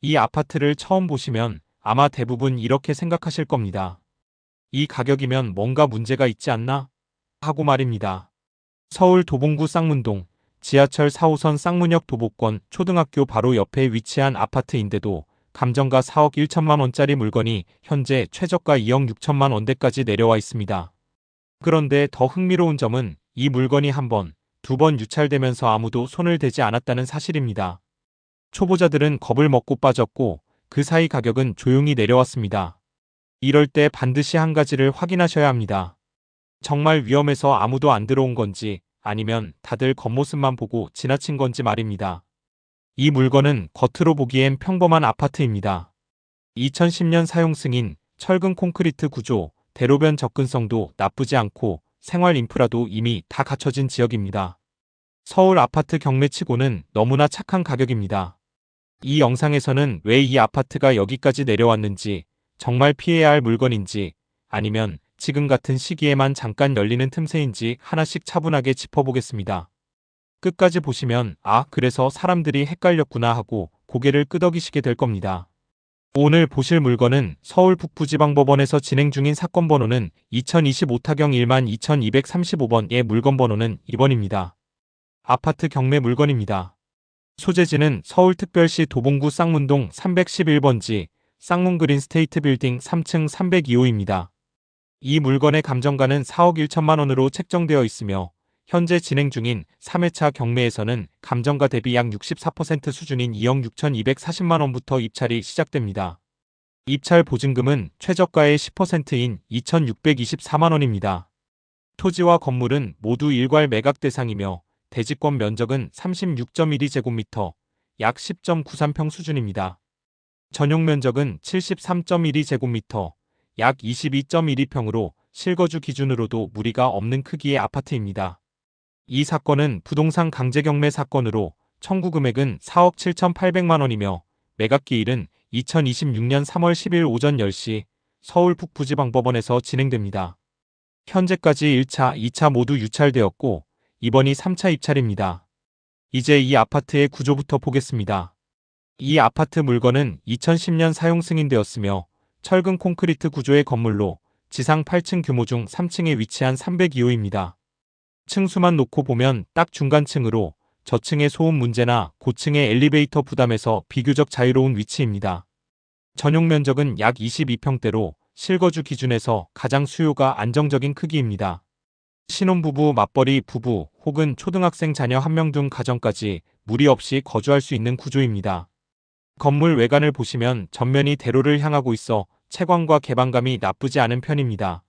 이 아파트를 처음 보시면 아마 대부분 이렇게 생각하실 겁니다. 이 가격이면 뭔가 문제가 있지 않나? 하고 말입니다. 서울 도봉구 쌍문동, 지하철 4호선 쌍문역 도보권 초등학교 바로 옆에 위치한 아파트인데도 감정가 4억 1천만 원짜리 물건이 현재 최저가 2억 6천만 원대까지 내려와 있습니다. 그런데 더 흥미로운 점은 이 물건이 한 번, 두 번 유찰되면서 아무도 손을 대지 않았다는 사실입니다. 초보자들은 겁을 먹고 빠졌고 그 사이 가격은 조용히 내려왔습니다. 이럴 때 반드시 한 가지를 확인하셔야 합니다. 정말 위험해서 아무도 안 들어온 건지 아니면 다들 겉모습만 보고 지나친 건지 말입니다. 이 물건은 겉으로 보기엔 평범한 아파트입니다. 2010년 사용 승인, 철근 콘크리트 구조, 대로변 접근성도 나쁘지 않고 생활 인프라도 이미 다 갖춰진 지역입니다. 서울 아파트 경매치고는 너무나 착한 가격입니다. 이 영상에서는 왜 이 아파트가 여기까지 내려왔는지, 정말 피해야 할 물건인지, 아니면 지금 같은 시기에만 잠깐 열리는 틈새인지 하나씩 차분하게 짚어보겠습니다. 끝까지 보시면 그래서 사람들이 헷갈렸구나 하고 고개를 끄덕이시게 될 겁니다. 오늘 보실 물건은 서울북부지방법원에서 진행 중인 사건 번호는 2025타경 12235번의 물건 번호는 2번입니다. 아파트 경매 물건입니다. 소재지는 서울특별시 도봉구 쌍문동 311번지 쌍문그린 스테이트 빌딩 3층 302호입니다. 이 물건의 감정가는 4억 1천만 원으로 책정되어 있으며 현재 진행 중인 3회차 경매에서는 감정가 대비 약 64% 수준인 2억 6,240만 원부터 입찰이 시작됩니다. 입찰 보증금은 최저가의 10%인 2,624만 원입니다. 토지와 건물은 모두 일괄 매각 대상이며 대지권 면적은 36.12제곱미터, 약 10.93평 수준입니다. 전용 면적은 73.12제곱미터, 약 22.12평으로 실거주 기준으로도 무리가 없는 크기의 아파트입니다. 이 사건은 부동산 강제경매 사건으로 청구 금액은 4억 7,800만 원이며 매각기일은 2026년 3월 10일 오전 10시 서울 북부지방법원에서 진행됩니다. 현재까지 1차, 2차 모두 유찰되었고 이번이 3차 입찰입니다. 이제 이 아파트의 구조부터 보겠습니다. 이 아파트 물건은 2010년 사용 승인되었으며 철근 콘크리트 구조의 건물로 지상 8층 규모 중 3층에 위치한 302호입니다. 층수만 놓고 보면 딱 중간층으로 저층의 소음 문제나 고층의 엘리베이터 부담에서 비교적 자유로운 위치입니다. 전용 면적은 약 22평대로 실거주 기준에서 가장 수요가 안정적인 크기입니다. 신혼부부, 맞벌이 부부 혹은 초등학생 자녀 1명 등 가정까지 무리 없이 거주할 수 있는 구조입니다. 건물 외관을 보시면 전면이 대로를 향하고 있어 채광과 개방감이 나쁘지 않은 편입니다.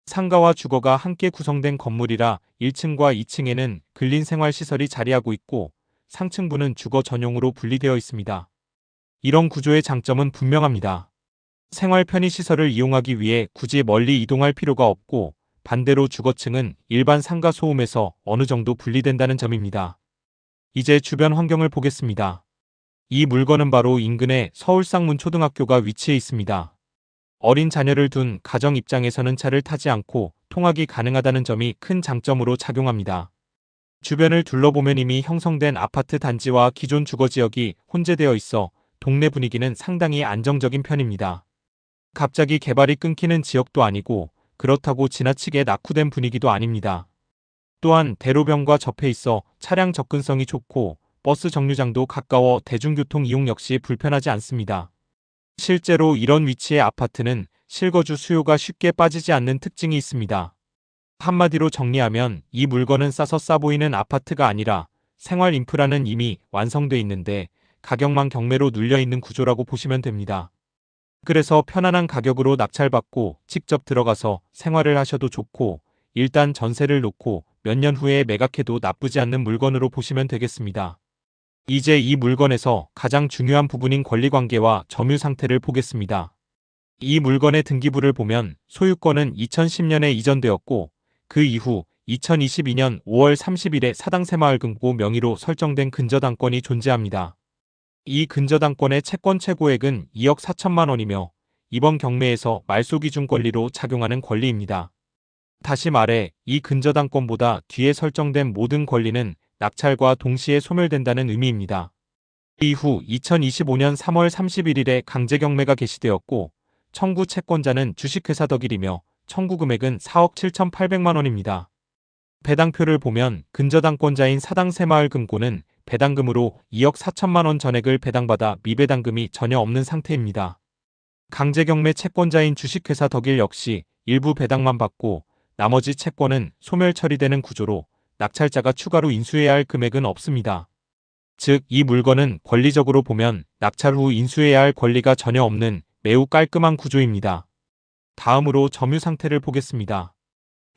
상가와 주거가 함께 구성된 건물이라 1층과 2층에는 근린생활시설이 자리하고 있고 상층부는 주거 전용으로 분리되어 있습니다. 이런 구조의 장점은 분명합니다. 생활 편의시설을 이용하기 위해 굳이 멀리 이동할 필요가 없고 반대로 주거층은 일반 상가 소음에서 어느 정도 분리된다는 점입니다. 이제 주변 환경을 보겠습니다. 이 물건은 바로 인근에 서울 쌍문초등학교가 위치해 있습니다. 어린 자녀를 둔 가정 입장에서는 차를 타지 않고 통학이 가능하다는 점이 큰 장점으로 작용합니다. 주변을 둘러보면 이미 형성된 아파트 단지와 기존 주거지역이 혼재되어 있어 동네 분위기는 상당히 안정적인 편입니다. 갑자기 개발이 끊기는 지역도 아니고 그렇다고 지나치게 낙후된 분위기도 아닙니다. 또한 대로변과 접해 있어 차량 접근성이 좋고 버스 정류장도 가까워 대중교통 이용 역시 불편하지 않습니다. 실제로 이런 위치의 아파트는 실거주 수요가 쉽게 빠지지 않는 특징이 있습니다. 한마디로 정리하면 이 물건은 싸서 싸 보이는 아파트가 아니라 생활 인프라는 이미 완성돼 있는데 가격만 경매로 눌려있는 구조라고 보시면 됩니다. 그래서 편안한 가격으로 낙찰받고 직접 들어가서 생활을 하셔도 좋고 일단 전세를 놓고 몇 년 후에 매각해도 나쁘지 않는 물건으로 보시면 되겠습니다. 이제 이 물건에서 가장 중요한 부분인 권리관계와 점유 상태를 보겠습니다. 이 물건의 등기부를 보면 소유권은 2010년에 이전되었고 그 이후 2022년 5월 30일에 사당새마을금고 명의로 설정된 근저당권이 존재합니다. 이 근저당권의 채권 최고액은 2억 4천만 원이며 이번 경매에서 말소기준 권리로 작용하는 권리입니다. 다시 말해 이 근저당권보다 뒤에 설정된 모든 권리는 낙찰과 동시에 소멸된다는 의미입니다. 이후 2025년 3월 31일에 강제 경매가 개시되었고 청구 채권자는 주식회사 덕일이며 청구 금액은 4억 7,800만 원입니다. 배당표를 보면 근저당권자인 사당 새마을금고는 배당금으로 2억 4천만 원 전액을 배당받아 미배당금이 전혀 없는 상태입니다. 강제경매 채권자인 주식회사 덕일 역시 일부 배당만 받고 나머지 채권은 소멸 처리되는 구조로 낙찰자가 추가로 인수해야 할 금액은 없습니다. 즉, 이 물건은 권리적으로 보면 낙찰 후 인수해야 할 권리가 전혀 없는 매우 깔끔한 구조입니다. 다음으로 점유 상태를 보겠습니다.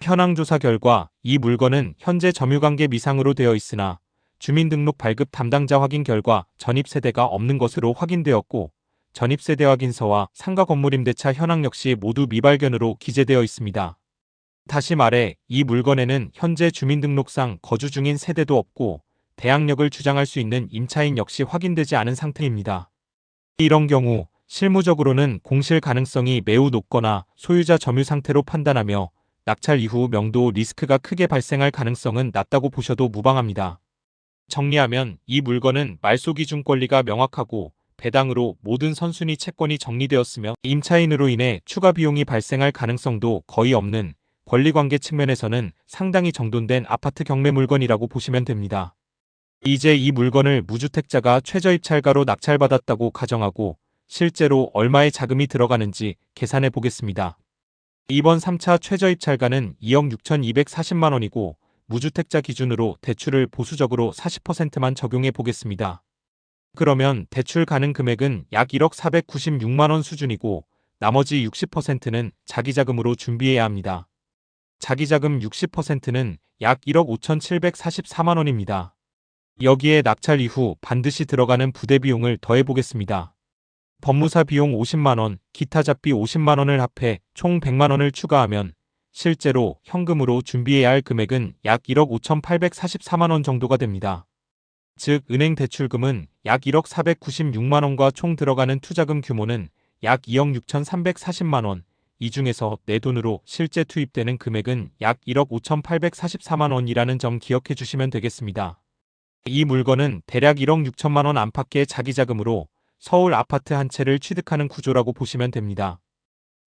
현황 조사 결과 이 물건은 현재 점유관계 미상으로 되어 있으나 주민등록 발급 담당자 확인 결과 전입세대가 없는 것으로 확인되었고 전입세대 확인서와 상가 건물 임대차 현황 역시 모두 미발견으로 기재되어 있습니다. 다시 말해 이 물건에는 현재 주민등록상 거주 중인 세대도 없고 대항력을 주장할 수 있는 임차인 역시 확인되지 않은 상태입니다. 이런 경우 실무적으로는 공실 가능성이 매우 높거나 소유자 점유 상태로 판단하며 낙찰 이후 명도 리스크가 크게 발생할 가능성은 낮다고 보셔도 무방합니다. 정리하면 이 물건은 말소 기준 권리가 명확하고 배당으로 모든 선순위 채권이 정리되었으며 임차인으로 인해 추가 비용이 발생할 가능성도 거의 없는 권리관계 측면에서는 상당히 정돈된 아파트 경매 물건이라고 보시면 됩니다. 이제 이 물건을 무주택자가 최저입찰가로 낙찰받았다고 가정하고 실제로 얼마의 자금이 들어가는지 계산해 보겠습니다. 이번 3차 최저입찰가는 2억 6,240만 원이고 무주택자 기준으로 대출을 보수적으로 40%만 적용해 보겠습니다. 그러면 대출 가능 금액은 약 1억 496만 원 수준이고 나머지 60%는 자기자금으로 준비해야 합니다. 자기자금 60%는 약 1억 5,744만 원입니다. 여기에 낙찰 이후 반드시 들어가는 부대 비용을 더해 보겠습니다. 법무사 비용 50만 원, 기타 잡비 50만 원을 합해 총 100만 원을 추가하면 실제로 현금으로 준비해야 할 금액은 약 1억 5,844만 원 정도가 됩니다. 즉 은행 대출금은 약 1억 496만 원과 총 들어가는 투자금 규모는 약 2억 6,340만 원, 이 중에서 내 돈으로 실제 투입되는 금액은 약 1억 5,844만 원이라는 점 기억해 주시면 되겠습니다. 이 물건은 대략 1억 6천만 원 안팎의 자기자금으로 서울 아파트 한 채를 취득하는 구조라고 보시면 됩니다.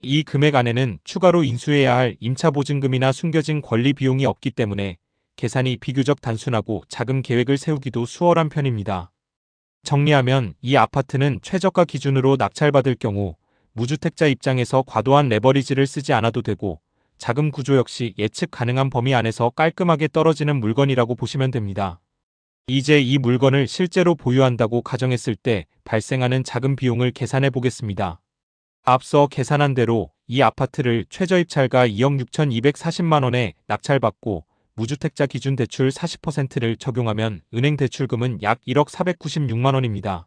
이 금액 안에는 추가로 인수해야 할 임차보증금이나 숨겨진 권리 비용이 없기 때문에 계산이 비교적 단순하고 자금 계획을 세우기도 수월한 편입니다. 정리하면 이 아파트는 최저가 기준으로 낙찰받을 경우 무주택자 입장에서 과도한 레버리지를 쓰지 않아도 되고 자금 구조 역시 예측 가능한 범위 안에서 깔끔하게 떨어지는 물건이라고 보시면 됩니다. 이제 이 물건을 실제로 보유한다고 가정했을 때 발생하는 자금 비용을 계산해 보겠습니다. 앞서 계산한 대로 이 아파트를 최저입찰가 2억 6,240만 원에 낙찰받고 무주택자 기준 대출 40%를 적용하면 은행 대출금은 약 1억 496만 원입니다.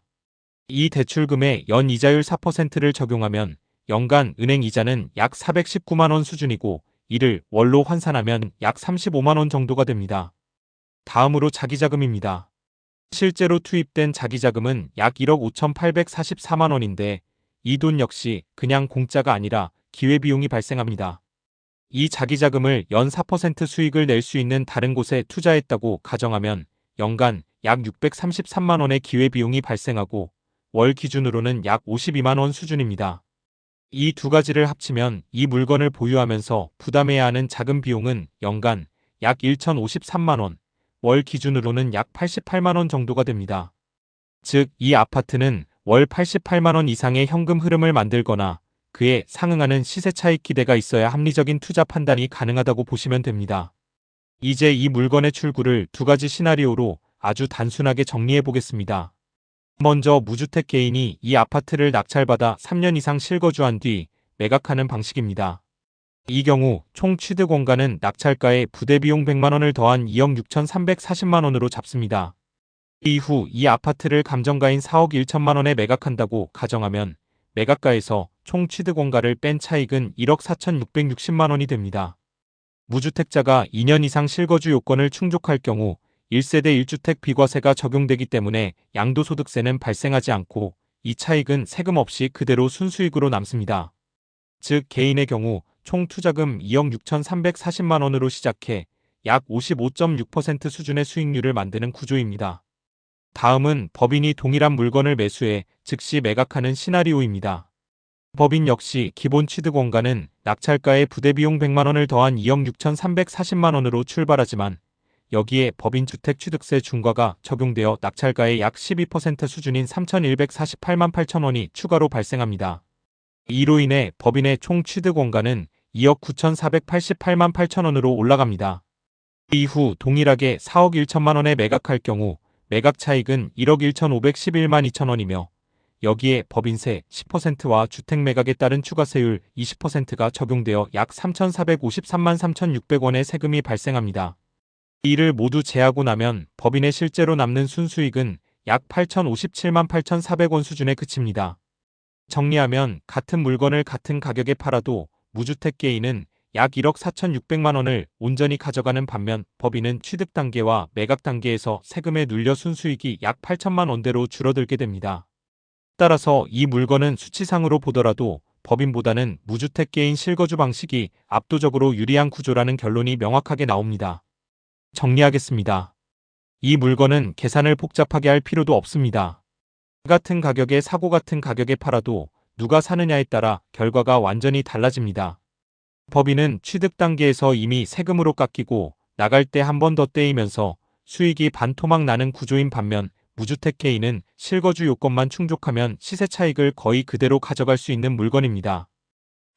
이 대출금에 연 이자율 4%를 적용하면 연간 은행 이자는 약 419만 원 수준이고 이를 월로 환산하면 약 35만 원 정도가 됩니다. 다음으로 자기자금입니다. 실제로 투입된 자기자금은 약 1억 5,844만 원인데 이 돈 역시 그냥 공짜가 아니라 기회비용이 발생합니다. 이 자기자금을 연 4% 수익을 낼 수 있는 다른 곳에 투자했다고 가정하면 연간 약 633만 원의 기회비용이 발생하고 월 기준으로는 약 52만 원 수준입니다. 이 두 가지를 합치면 이 물건을 보유하면서 부담해야 하는 자금 비용은 연간 약 1,053만 원, 월 기준으로는 약 88만 원 정도가 됩니다. 즉, 이 아파트는 월 88만 원 이상의 현금 흐름을 만들거나 그에 상응하는 시세 차익 기대가 있어야 합리적인 투자 판단이 가능하다고 보시면 됩니다. 이제 이 물건의 출구를 두 가지 시나리오로 아주 단순하게 정리해 보겠습니다. 먼저 무주택 개인이 이 아파트를 낙찰받아 3년 이상 실거주한 뒤 매각하는 방식입니다. 이 경우 총 취득 원가는 낙찰가에 부대 비용 100만 원을 더한 2억 6,340만 원으로 잡습니다. 이후 이 아파트를 감정가인 4억 1천만 원에 매각한다고 가정하면 매각가에서 총 취득 원가를 뺀 차익은 1억 4,660만 원이 됩니다. 무주택자가 2년 이상 실거주 요건을 충족할 경우 1세대 1주택 비과세가 적용되기 때문에 양도소득세는 발생하지 않고 이 차익은 세금 없이 그대로 순수익으로 남습니다. 즉 개인의 경우 총 투자금 2억 6,340만 원으로 시작해 약 55.6% 수준의 수익률을 만드는 구조입니다. 다음은 법인이 동일한 물건을 매수해 즉시 매각하는 시나리오입니다. 법인 역시 기본 취득 원가는 낙찰가의 부대비용 100만 원을 더한 2억 6,340만 원으로 출발하지만 여기에 법인 주택취득세 중과가 적용되어 낙찰가의 약 12% 수준인 3,148만 8천 원이 추가로 발생합니다. 이로 인해 법인의 총 취득 원가는 2억 9,488만 8천 원으로 올라갑니다. 이후 동일하게 4억 1천만 원에 매각할 경우 매각 차익은 1억 1,511만 2천 원이며 여기에 법인세 10%와 주택 매각에 따른 추가세율 20%가 적용되어 약 3,453만 3,600원의 세금이 발생합니다. 이를 모두 제하고 나면 법인의 실제로 남는 순수익은 약 8,057만 8,400원 수준에 그칩니다. 정리하면 같은 물건을 같은 가격에 팔아도 무주택 개인은 약 1억 4,600만 원을 온전히 가져가는 반면 법인은 취득 단계와 매각 단계에서 세금에 눌려 순수익이 약 8천만 원대로 줄어들게 됩니다. 따라서 이 물건은 수치상으로 보더라도 법인보다는 무주택 개인 실거주 방식이 압도적으로 유리한 구조라는 결론이 명확하게 나옵니다. 정리하겠습니다. 이 물건은 계산을 복잡하게 할 필요도 없습니다. 같은 가격에 사고 같은 가격에 팔아도 누가 사느냐에 따라 결과가 완전히 달라집니다. 법인은 취득 단계에서 이미 세금으로 깎이고 나갈 때 한 번 더 떼이면서 수익이 반토막 나는 구조인 반면 무주택 개인은 실거주 요건만 충족하면 시세 차익을 거의 그대로 가져갈 수 있는 물건입니다.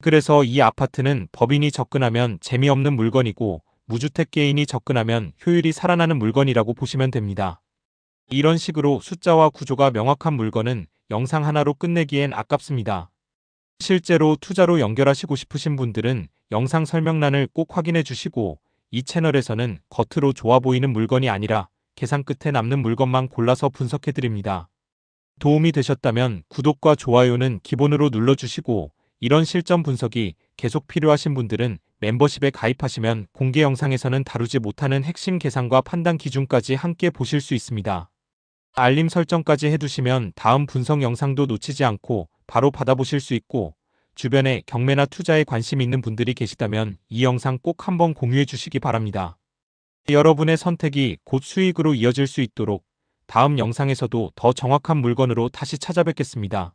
그래서 이 아파트는 법인이 접근하면 재미없는 물건이고 무주택 개인이 접근하면 효율이 살아나는 물건이라고 보시면 됩니다. 이런 식으로 숫자와 구조가 명확한 물건은 영상 하나로 끝내기엔 아깝습니다. 실제로 투자로 연결하시고 싶으신 분들은 영상 설명란을 꼭 확인해 주시고 이 채널에서는 겉으로 좋아 보이는 물건이 아니라 계산 끝에 남는 물건만 골라서 분석해 드립니다. 도움이 되셨다면 구독과 좋아요는 기본으로 눌러주시고 이런 실전 분석이 계속 필요하신 분들은 멤버십에 가입하시면 공개 영상에서는 다루지 못하는 핵심 계산과 판단 기준까지 함께 보실 수 있습니다. 알림 설정까지 해두시면 다음 분석 영상도 놓치지 않고 바로 받아보실 수 있고 주변에 경매나 투자에 관심 있는 분들이 계시다면 이 영상 꼭 한번 공유해 주시기 바랍니다. 여러분의 선택이 곧 수익으로 이어질 수 있도록 다음 영상에서도 더 정확한 물건으로 다시 찾아뵙겠습니다.